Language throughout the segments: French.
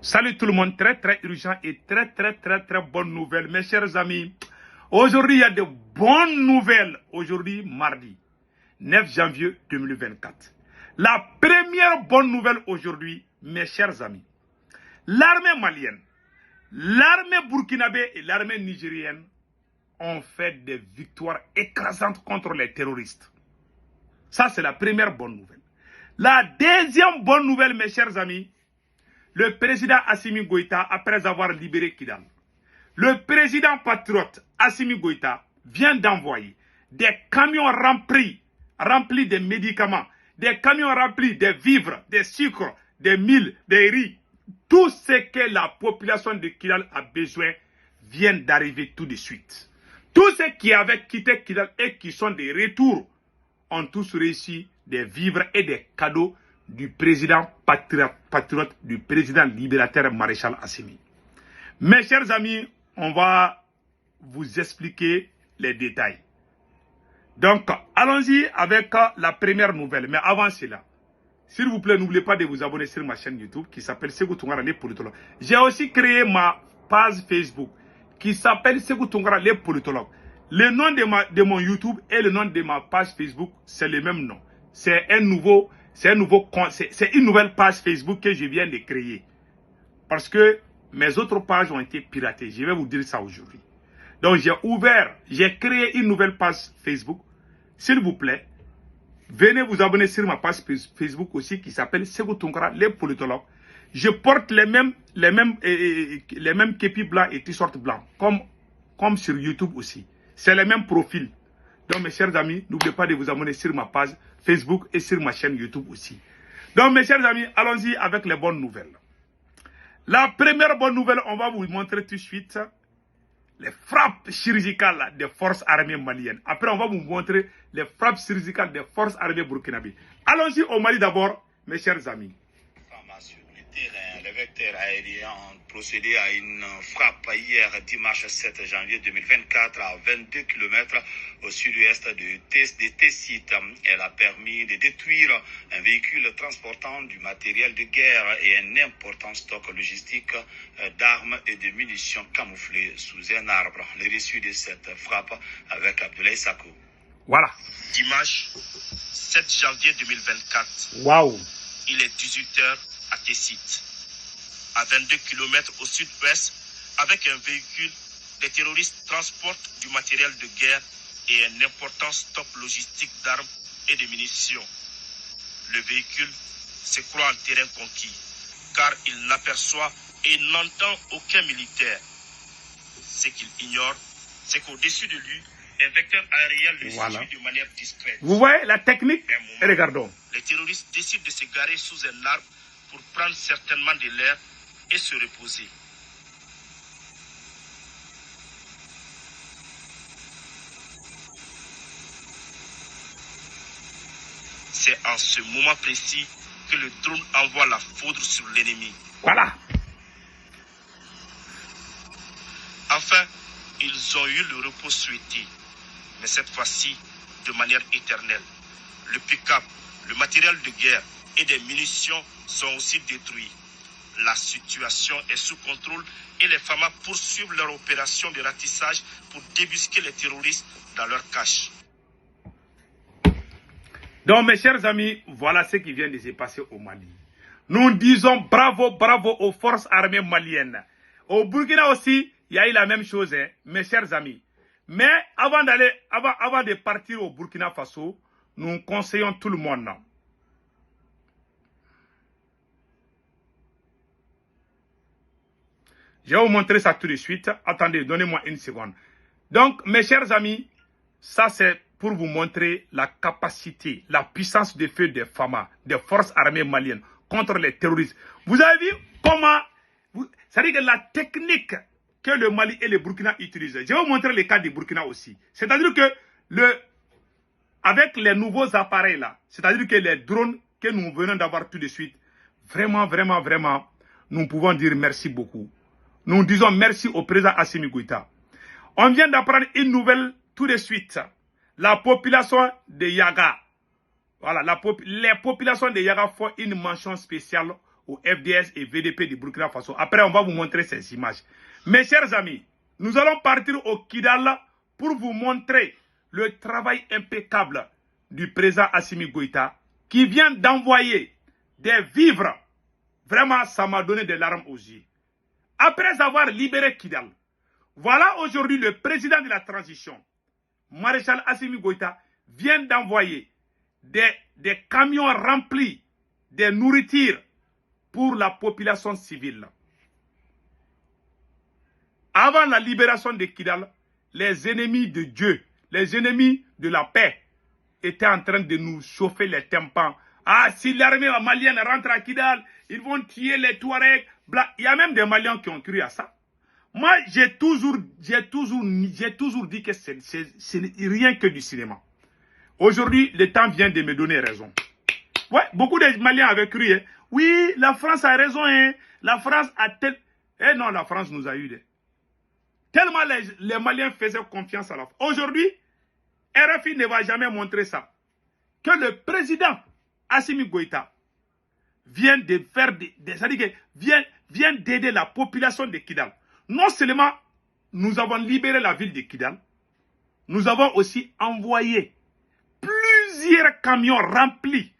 Salut tout le monde, très urgent et très bonne nouvelle. Mes chers amis, aujourd'hui il y a de bonnes nouvelles. Aujourd'hui, mardi 9 janvier 2024. La première bonne nouvelle aujourd'hui, mes chers amis. L'armée malienne, l'armée burkinabé et l'armée nigérienne ont fait des victoires écrasantes contre les terroristes. Ça, c'est la première bonne nouvelle. La deuxième bonne nouvelle, mes chers amis, le président Assimi Goïta, après avoir libéré Kidal, le président patriote Assimi Goïta vient d'envoyer des camions remplis de médicaments, des camions remplis de vivres, des sucres, des mils, des riz. Tout ce que la population de Kidal a besoin vient d'arriver tout de suite. Tous ceux qui avaient quitté Kidal et qui sont de retour ont tous réussi des vivres et des cadeaux du président patriote, du président libérateur maréchal Assimi. Mes chers amis, on va vous expliquer les détails. Donc, allons-y avec la première nouvelle. Mais avant cela, s'il vous plaît, n'oubliez pas de vous abonner sur ma chaîne YouTube qui s'appelle Sékou Tounkara les politologues. J'ai aussi créé ma page Facebook qui s'appelle Sékou Tounkara les politologues. Le nom de mon YouTube et le nom de ma page Facebook, c'est le même nom. C'est une nouvelle page Facebook que je viens de créer. Parce que mes autres pages ont été piratées. Je vais vous dire ça aujourd'hui. Donc j'ai créé une nouvelle page Facebook. S'il vous plaît, venez vous abonner sur ma page Facebook aussi qui s'appelle Sékou Tounkara les politologues. Je porte les mêmes képis blancs et t-shirts blancs, comme sur YouTube aussi. C'est le même profil. Donc mes chers amis, n'oubliez pas de vous abonner sur ma page Facebook et sur ma chaîne YouTube aussi. Donc mes chers amis, allons-y avec les bonnes nouvelles. La première bonne nouvelle, on va vous montrer tout de suite les frappes chirurgicales des forces armées maliennes. Après, on va vous montrer les frappes chirurgicales des forces armées burkinabées. Allons-y au Mali d'abord, mes chers amis. Les vecteurs aériens ont procédé à une frappe hier dimanche 7 janvier 2024 à 22 km au sud-ouest de Tessit. Elle a permis de détruire un véhicule transportant du matériel de guerre et un important stock logistique d'armes et de munitions camouflées sous un arbre. Le reçu de cette frappe avec Abdoulaye Sako. Voilà. Dimanche 7 janvier 2024. Waouh. Il est 18h. À Tessit, à 22 km au sud-ouest, avec un véhicule, les terroristes transportent du matériel de guerre et un important stock logistique d'armes et de munitions. Le véhicule se croit en terrain conquis, car il n'aperçoit et n'entend aucun militaire. Ce qu'il ignore, c'est qu'au-dessus de lui, un vecteur aérien le suit de manière discrète. Vous voyez la technique? Regardons. Les terroristes décident de se garer sous un arbre pour prendre certainement de l'air et se reposer. C'est en ce moment précis que le drone envoie la foudre sur l'ennemi. Voilà. Enfin, ils ont eu le repos souhaité, mais cette fois-ci de manière éternelle. Le pick-up, le matériel de guerre et des munitions sont aussi détruits. La situation est sous contrôle et les FAMA poursuivent leur opération de ratissage pour débusquer les terroristes dans leur cache. Donc mes chers amis, voilà ce qui vient de se passer au Mali. Nous disons bravo aux forces armées maliennes. Au Burkina aussi, il y a eu la même chose, hein, mes chers amis. Mais avant de partir au Burkina Faso, nous conseillons tout le monde. Je vais vous montrer ça tout de suite. Attendez, donnez-moi une seconde. Donc, mes chers amis, ça c'est pour vous montrer la capacité, la puissance de feu des FAMA, des forces armées maliennes, contre les terroristes. Vous avez vu comment, c'est-à-dire que la technique que le Mali et le Burkina utilisent. Je vais vous montrer le cas du Burkina aussi. C'est-à-dire que avec les nouveaux appareils là, c'est-à-dire que les drones que nous venons d'avoir tout de suite, vraiment, nous pouvons dire merci beaucoup. Nous disons merci au président Assimi Goïta. On vient d'apprendre une nouvelle tout de suite. La population de Yaga, voilà, les populations de Yaga font une mention spéciale au FDS et VDP du Burkina Faso. Après, on va vous montrer ces images. Mes chers amis, nous allons partir au Kidal pour vous montrer le travail impeccable du président Assimi Goïta qui vient d'envoyer des vivres. Vraiment, ça m'a donné des larmes aux yeux. Après avoir libéré Kidal, voilà aujourd'hui le président de la transition, Maréchal Assimi Goïta, vient d'envoyer des camions remplis de nourriture pour la population civile. Avant la libération de Kidal, les ennemis de Dieu, les ennemis de la paix, étaient en train de nous chauffer les tympans. Ah, si l'armée malienne rentre à Kidal, ils vont tuer les Touaregs. Il y a même des Maliens qui ont cru à ça. Moi, j'ai toujours dit que ce n'est rien que du cinéma. Aujourd'hui, le temps vient de me donner raison. Ouais, beaucoup de Maliens avaient cru. Hein. Oui, la France a raison. Hein. La France a tel... Eh non, la France nous a eu. Tellement les Maliens faisaient confiance à la France. Aujourd'hui, RFI ne va jamais montrer ça. Que le président Assimi Goïta vient de faire c'est-à-dire que vient d'aider la population de Kidal. Non seulement nous avons libéré la ville de Kidal, nous avons aussi envoyé plusieurs camions remplis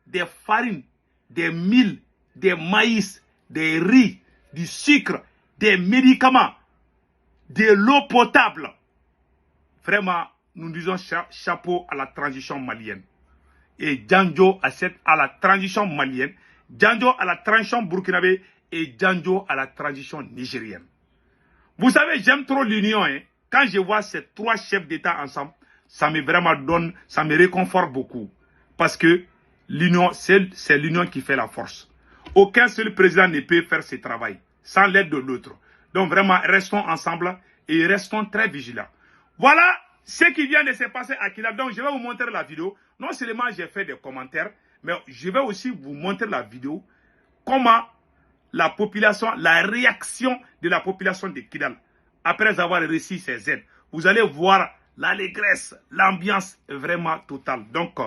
de farine, des mil, des maïs, des riz, du sucre, des médicaments, de l'eau potable. Vraiment, nous disons chapeau à la transition malienne. Et Djanjo à la transition malienne, Djanjo à la transition burkinabé et Djanjo à la transition nigérienne. Vous savez, j'aime trop l'union. Hein. Quand je vois ces trois chefs d'État ensemble, ça me vraiment donne, ça me réconforte beaucoup. Parce que l'union, c'est l'union qui fait la force. Aucun seul président ne peut faire ce travail sans l'aide de l'autre. Donc vraiment, restons ensemble et restons très vigilants. Voilà ce qui vient de se passer à Kidal. Donc je vais vous montrer la vidéo. Non seulement j'ai fait des commentaires, mais je vais aussi vous montrer la vidéo. Comment la population, la réaction de la population de Kidal après avoir reçu ces aides. Vous allez voir l'allégresse, l'ambiance est vraiment totale. Donc,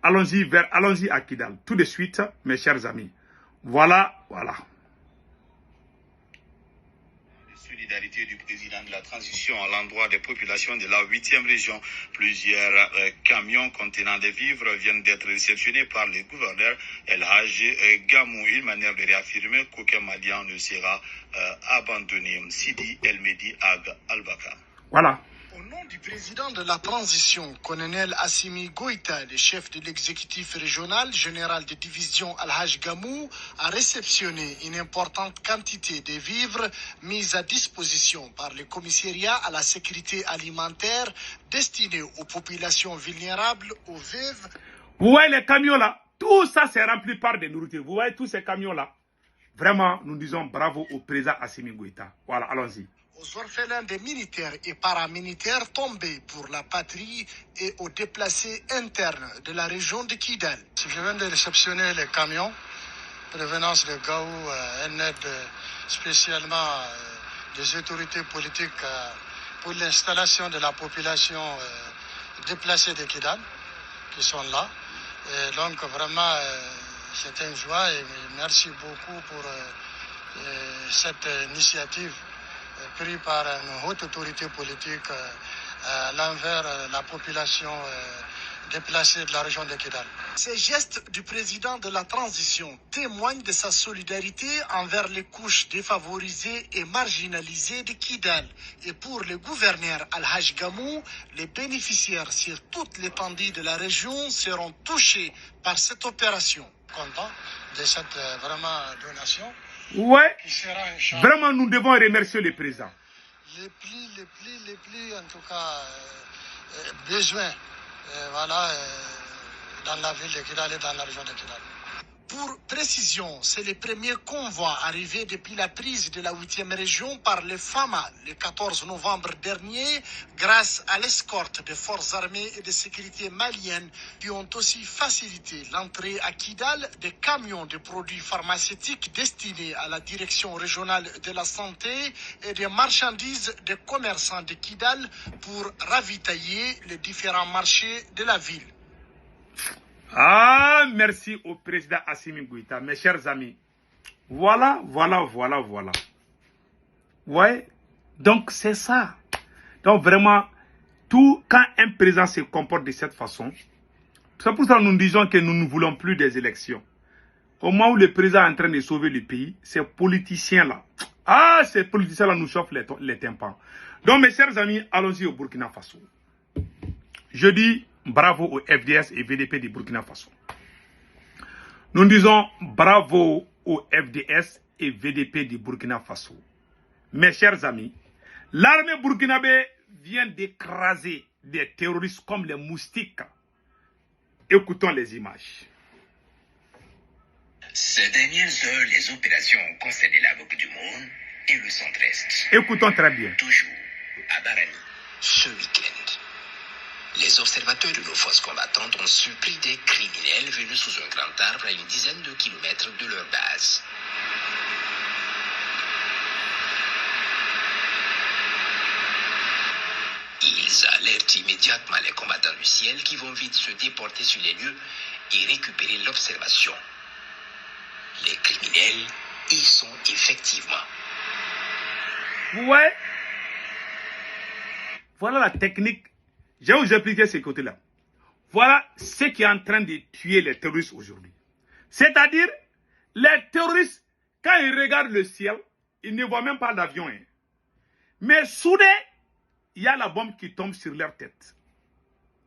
allons-y à Kidal. Tout de suite, mes chers amis. Voilà. Solidarité du président de la transition à l'endroit des populations de la 8e région. Plusieurs camions contenant des vivres viennent d'être réceptionnés par le gouverneur El Hadj Gamou. Une manière de réaffirmer qu'aucun Malien ne sera abandonné. Sidi El Mehdi Ag Al-Bakar. Voilà. Au nom du président de la transition, colonel Assimi Goïta, le chef de l'exécutif régional, général de division Al-Hadj Gamou, a réceptionné une importante quantité de vivres mis à disposition par le commissariat à la sécurité alimentaire destiné aux populations vulnérables, aux veuves. Vous voyez les camions là, tout ça c'est rempli par des nourritures. Vous voyez tous ces camions là. Vraiment, nous disons bravo au président Assimi Goïta. Voilà, allons-y. Aux orphelins des militaires et paramilitaires tombés pour la patrie et aux déplacés internes de la région de Kidal. Je viens de réceptionner les camions, prévenance de Gaou, une aide spécialement des autorités politiques pour l'installation de la population déplacée de Kidal, qui sont là. Et donc vraiment, c'est une joie et merci beaucoup pour cette initiative pris par une haute autorité politique à l'envers la population déplacée de la région de Kidal. Ces gestes du président de la transition témoignent de sa solidarité envers les couches défavorisées et marginalisées de Kidal. Et pour le gouverneur Al-Hadj Gamou, les bénéficiaires sur toute l'étendue de la région seront touchés par cette opération. Content de cette vraiment donation. Ouais, vraiment nous devons remercier le président. Les plis, en tout cas, besoin, voilà, dans la ville de Kidal et dans la région de Kidal. Pour précision, c'est le premier convoi arrivé depuis la prise de la 8e région par les FAMA le 14 novembre dernier, grâce à l'escorte des forces armées et de sécurité maliennes qui ont aussi facilité l'entrée à Kidal des camions de produits pharmaceutiques destinés à la direction régionale de la santé et des marchandises des commerçants de Kidal pour ravitailler les différents marchés de la ville. Ah, merci au président Assimi Goïta, mes chers amis. Voilà. Ouais. Donc, c'est ça. Donc, vraiment, quand un président se comporte de cette façon, c'est pour ça que nous disons que nous ne voulons plus des élections. Au moment où le président est en train de sauver le pays, ces politiciens-là, ces politiciens-là nous chauffent les tympans. Donc, mes chers amis, allons-y au Burkina Faso. Je dis bravo au FDS et VDP du Burkina Faso. Nous disons bravo au FDS et VDP du Burkina Faso. Mes chers amis, l'armée burkinabé vient d'écraser des terroristes comme les moustiques. Écoutons les images. Ces dernières heures, les opérations ont concerné la Coupe du Monde et le centre-est. Écoutons très bien. Toujours à Barani, ce week-end, les observateurs de nos forces combattantes ont surpris des criminels venus sous un grand arbre à une dizaine de kilomètres de leur base. Ils alertent immédiatement les combattants du ciel qui vont vite se déporter sur les lieux et récupérer l'observation. Les criminels y sont effectivement. Vous voyez? Voilà la technique. Je vais vous expliquer ce côté-là. Voilà ce qui est en train de tuer les terroristes aujourd'hui. C'est-à-dire, les terroristes, quand ils regardent le ciel, ils ne voient même pas l'avion. Hein. Mais soudain, il y a la bombe qui tombe sur leur tête.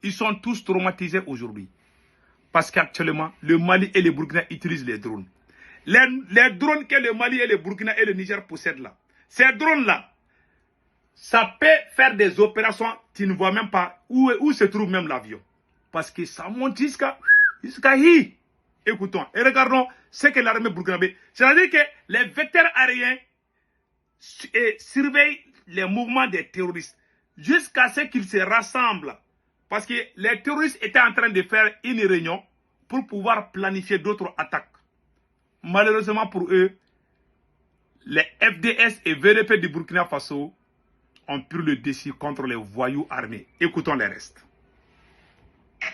Ils sont tous traumatisés aujourd'hui. Parce qu'actuellement, le Mali et le Burkina utilisent les drones. Les drones que le Mali et le Burkina et le Niger possèdent là. Ces drones-là, ça peut faire des opérations, tu ne vois même pas où se trouve même l'avion. Parce que ça monte jusqu'à hi. Écoutons et regardons ce que l'armée burkinabé. C'est-à-dire que les vecteurs aériens surveillent les mouvements des terroristes jusqu'à ce qu'ils se rassemblent. Parce que les terroristes étaient en train de faire une réunion pour pouvoir planifier d'autres attaques. Malheureusement pour eux, les FDS et VDP du Burkina Faso ont pris le dessus contre les voyous armés. Écoutons les restes.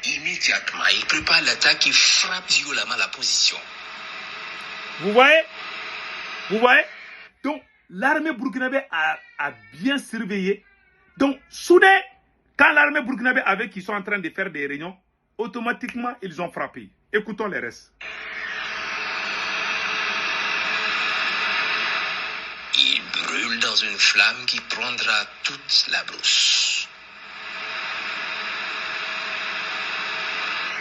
Immédiatement, ils préparent l'attaque et frappent violemment la position. Vous voyez? Vous voyez? Donc, l'armée burkinabé a bien surveillé. Donc, soudain, quand l'armée burkinabé avait qu'ils sont en train de faire des réunions, automatiquement, ils ont frappé. Écoutons les restes. Il brûle dans une flamme qui prendra toute la brousse.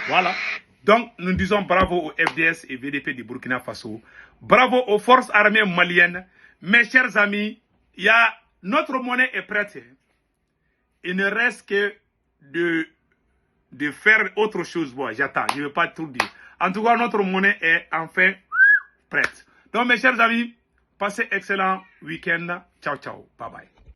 Voilà. Donc, nous disons bravo au FDS et VDP du Burkina Faso. Bravo aux forces armées maliennes. Mes chers amis, notre monnaie est prête. Il ne reste que de faire autre chose. Bon, j'attends, je ne vais pas tout dire. En tout cas, notre monnaie est enfin prête. Donc, mes chers amis, passez excellent week-end. Ciao, ciao. Bye bye.